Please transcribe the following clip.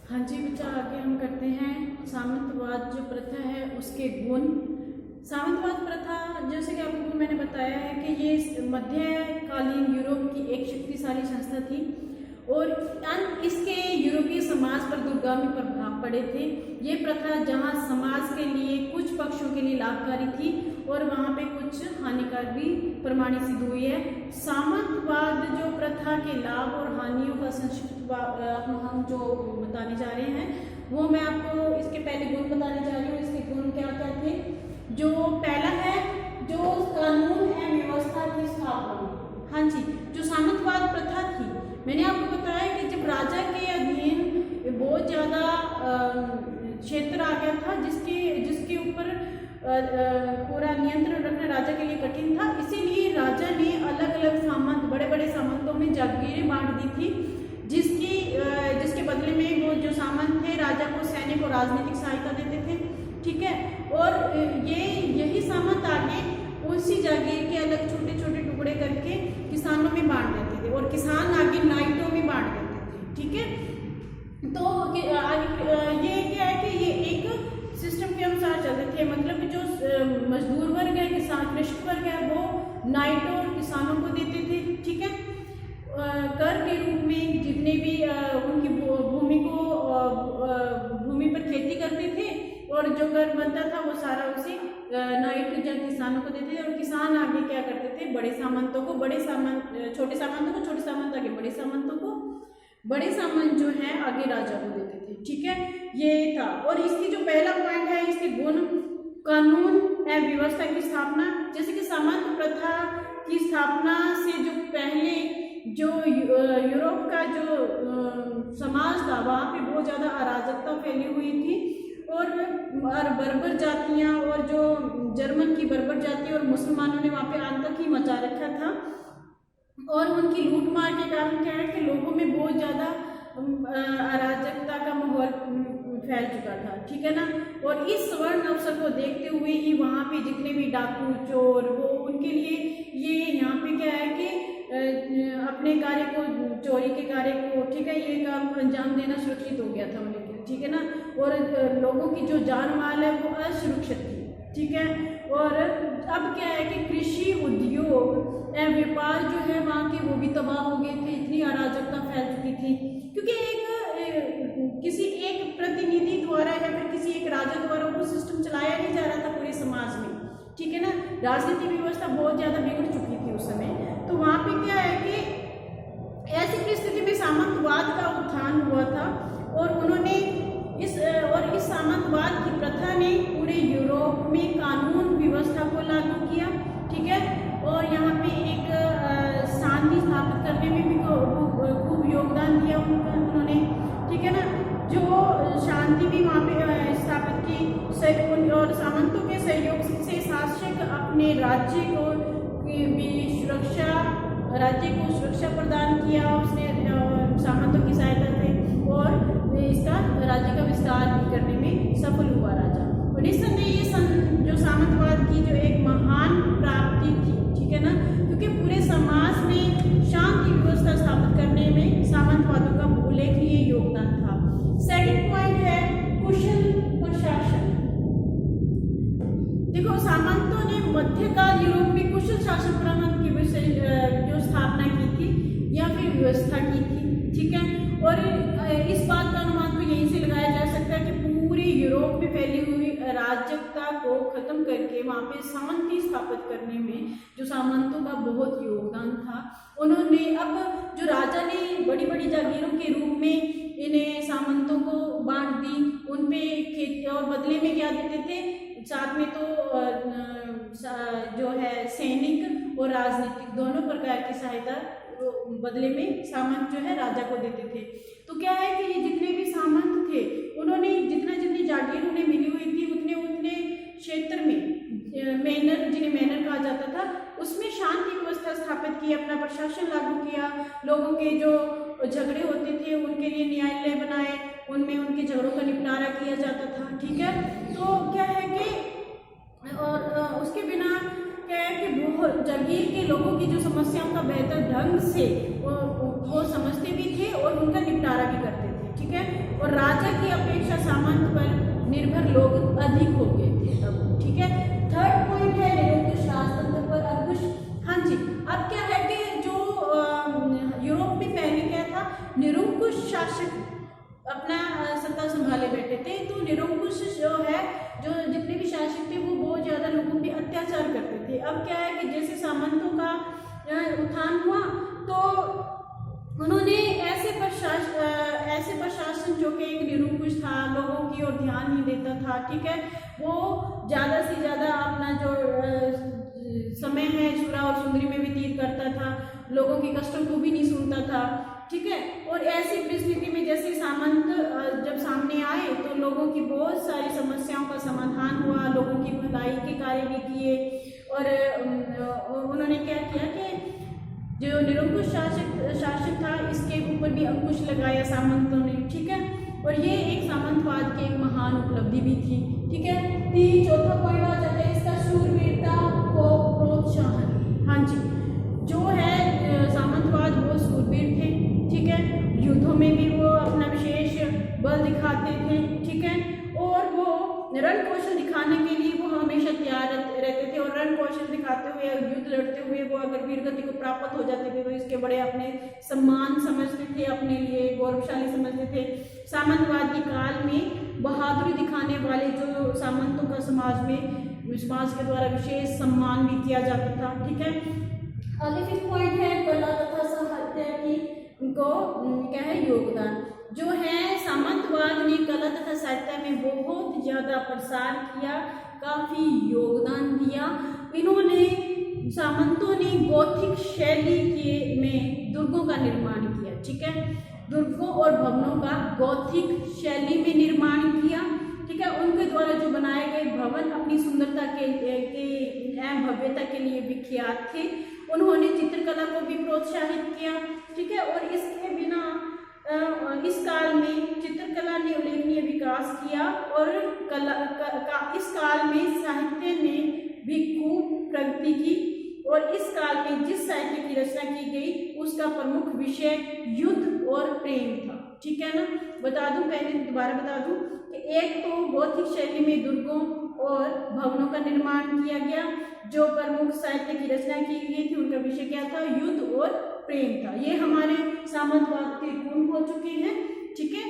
हाँ जी बच्चा, आगे हम करते हैं सामंतवाद जो प्रथा है उसके गुण। सामंतवाद प्रथा, जैसे कि आपको मैंने बताया है कि ये मध्यकालीन यूरोप की एक शक्तिशाली संस्था थी और इसके यूरोपीय समाज पर दूरगामी प्रभाव पड़े थे। ये प्रथा जहाँ समाज के लिए कुछ पक्षों के लिए लाभकारी थी और वहाँ पे कुछ हानिकारक भी प्रमाणित सिद्ध हुई है। सामंतवाद जो प्रथा के लाभ और हानियों का संक्षिप्त हम जो बताने जा रहे हैं वो मैं आपको इसके पहले गुण बताने जा रही हूँ। इसके गुण क्या क्या थे? जो पहला है, जो कानून एवं व्यवस्था की स्थापना। हाँ जी, जो सामंतवाद प्रथा थी, मैंने आपको बताया कि जब राजा के अधीन बहुत ज़्यादा क्षेत्र आ गया था जिसके ऊपर पूरा नियंत्रण रखना राजा के लिए कठिन था, इसीलिए राजा ने अलग अलग सामंत, बड़े बड़े सामंतों में जागीरें बांट दी थी, जिसके बदले में वो जो सामंत थे राजा को सैनिक और राजनीतिक सहायता देते थे। ठीक है, और यही सामंत आगे उसी जागीर के अलग छोटे छोटे टुकड़े करके किसानों में बांट देते थे और किसान आगे नाइटों में बांट देते थे। ठीक है, तो आगे ये क्या है कि ये एक सिस्टम के अनुसार चलते थे। मतलब जो मजदूर वर्ग है, किसान कृषक वर्ग है, वो नाइटों और किसानों को देते थे। ठीक है, कर के रूप में जितने भी उनकी भूमि पर खेती करते थे और जो कर बनता था वो सारा उसी नाइट जब किसानों को देते थे और किसान आगे क्या करते थे, बड़े सामंतों को, छोटे सामंत आगे बड़े सामंत जो है आगे राजा को देते थे। ठीक है, ये था। और इसकी जो पहला पॉइंट है, इसके गुण, कानून एवं व्यवस्था की स्थापना। जैसे कि सामंत प्रथा की स्थापना से जो पहले जो यूरोप का जो समाज था वहाँ पे बहुत ज़्यादा अराजकता फैली हुई थी और बर्बर जातियाँ और जो जर्मन की बर्बर जाति और मुसलमानों ने वहाँ पे आतंक ही मचा रखा था और उनकी लूटमार के कारण क्या है कि लोगों में बहुत ज़्यादा अराजकता का माहौल फैल चुका था। ठीक है ना, और इस स्वर्ण अवसर को देखते हुए ही वहाँ पे जितने भी डाकू चोर वो उनके लिए ये यहाँ पे क्या है कि अपने कार्य को, चोरी के कार्य को, ठीक है, ये काम अंजाम देना सुरक्षित हो गया था उनके लिए। ठीक है ना, और लोगों की जो जान माल है वो असुरक्षित थी। ठीक है, और अब क्या है कि कृषि उद्योग एवं व्यापार जो है वहाँ के वो भी तबाह हो गए थे, इतनी अराजकता फैल चुकी थी क्योंकि किसी एक प्रतिनिधि द्वारा या फिर किसी एक राजा द्वारा वो सिस्टम चलाया नहीं जा रहा था पूरे समाज में। ठीक है ना, राजनीतिक व्यवस्था बहुत ज़्यादा बिगड़ चुकी थी उस समय। तो वहाँ पे क्या है कि ऐसी परिस्थिति में सामंतवाद का उत्थान हुआ था और उन्होंने इस सामंतवाद की प्रथा ने पूरे यूरोप में कानून व्यवस्था को लागू किया। ठीक है, और यहाँ पे एक शांति स्थापित करने में भी खूब योगदान दिया उन्होंने। ठीक है ना, जो शांति भी वहाँ पे स्थापित की और सामंतों के सहयोग से शासक अपने राज्य को सुरक्षा प्रदान किया उसने सामंतों की सहायता से और इसका राज्य का विस्तार भी करने में सफल हुआ राजा। और निस्संदेह ये जो सामंतवाद की जो एक महान प्राप्ति थी। ठीक है ना, क्योंकि पूरे समाज में शांति व्यवस्था स्थापित करने में सामंतवादों का उल्लेखनीय योगदान था। सेकंड पॉइंट है कुशल प्रशासन। देखो, सामंतों ने मध्यकाल यूरोप में कुशल शासन प्रणाली की जो स्थापना की थी या फिर व्यवस्था की थी। ठीक है, और इस बात का अनुमान तो यहीं से लगाया जा सकता है कि पूरे यूरोप में फैली हुई अराजकता को खत्म करके वहाँ पे शांति स्थापित करने में जो सामंतों का बहुत योगदान था। उन्होंने अब जो राजा ने बड़ी बड़ी जागीरों के रूप में इन्हें सामंतों को बांट दी, उन पे खेती और बदले में क्या देते थे, साथ में तो जो है सैनिक और राजनीतिक दोनों प्रकार की सहायता बदले में सामंत जो है राजा को देते थे। तो क्या है कि ये जितने भी सामंत थे उन्होंने जितनी जागीर उन्हें मिली हुई थी उतने क्षेत्र में मैनर, जिन्हें मैनर कहा जाता था, उसमें शांति व्यवस्था स्थापित की, अपना प्रशासन लागू किया, लोगों के जो झगड़े होते थे उनके लिए न्यायालय बनाए, उनमें उनके झगड़ों का निपटारा किया जाता था। ठीक है, तो क्या है कि और उसके बिना क्या है कि बहुत जागीर के लोगों की जो समस्याओं का बेहतर ढंग से वो समझते भी थे और उनका निपटारा भी करते थे। ठीक है। और राजा की अपेक्षा सामंत पर निर्भर लोग अधिक हो गए थे अब, ठीक है। थर्ड पॉइंट है निरंकुश राजतंत्र पर अंकुश। हाँ जी, अब क्या है कि जो यूरोप में पहले क्या था, निरंकुश शासक अपना सत्ता संभाले बैठे थे। तो निरंकुश जो है, जो जितने भी शासक थे वो बहुत ज्यादा लोगों पे अत्याचार करते थे। अब क्या है कि जैसे सामंतों का उत्थान हुआ तो उन्होंने ऐसे प्रशासन जो कि एक निरंकुश था, लोगों की ओर ध्यान नहीं देता था, ठीक है, वो ज्यादा से ज्यादा अपना जो समय है सुरा और सुंदरी में व्यतीत करता था, लोगों के कष्टों को भी नहीं सुनता था, ठीक है। और ऐसी परिस्थिति में जैसे सामंत जब सामने आए तो लोगों की बहुत सारी समस्याओं का समाधान हुआ, लोगों की भलाई के कार्य भी किए। और उन्होंने क्या किया कि जो निरंकुश शासक था इसके ऊपर भी अंकुश लगाया सामंतों ने, ठीक है। और ये एक सामंतवाद की एक महान उपलब्धि भी थी, ठीक है। चौथा पॉइंट आ जाता है इसका, शूरवीरता को प्रोत्साहन। हाँ जी, जो है सामंतवाद वो शूरवीर थे, ठीक है, युद्धों में भी वो अपना विशेष बल दिखाते थे, ठीक है। और वो रण कौशल दिखाने के लिए वो हमेशा तैयार रहते थे। और रण कौशल दिखाते हुए, युद्ध लड़ते हुए वो अगर वीरगति को प्राप्त हो जाते थे तो इसके बड़े अपने सम्मान समझते थे, अपने लिए गौरवशाली समझते थे। सामंतवादी काल में बहादुरी दिखाने वाले जो सामंतों का समाज के द्वारा विशेष सम्मान भी किया जाता था, ठीक है। आगे फिफ्थ पॉइंट है कला तथा साहित्य की को क्या है योगदान। जो है सामंतवाद ने कला तथा साहित्य में बहुत ज्यादा प्रसार किया, काफी योगदान दिया। इन्होंने सामंतों ने गौथिक शैली के में दुर्गों का निर्माण किया, ठीक है, दुर्गों और भवनों का गौथिक शैली में निर्माण किया, ठीक है। उनके द्वारा जो बनाए गए भवन अपनी सुंदरता के एवं भव्यता के लिए विख्यात थे। उन्होंने चित्रकला को भी प्रोत्साहित किया, ठीक है। और इसके बिना इस काल में चित्रकला ने उल्लेखनीय विकास किया और इस काल में साहित्य ने भी खूब प्रगति की। और इस काल में जिस साहित्य की रचना की गई उसका प्रमुख विषय युद्ध और प्रेम था, ठीक है ना। बता दूं, पहले दोबारा बता दूं कि एक तो गौथिक शैली में दुर्गों और भवनों का निर्माण किया गया, जो प्रमुख साहित्य की रचना की गई थी उनका विषय क्या था, युद्ध और प्रेम था। ये हमारे सामंतवाद के गुण हो चुके हैं, ठीक है।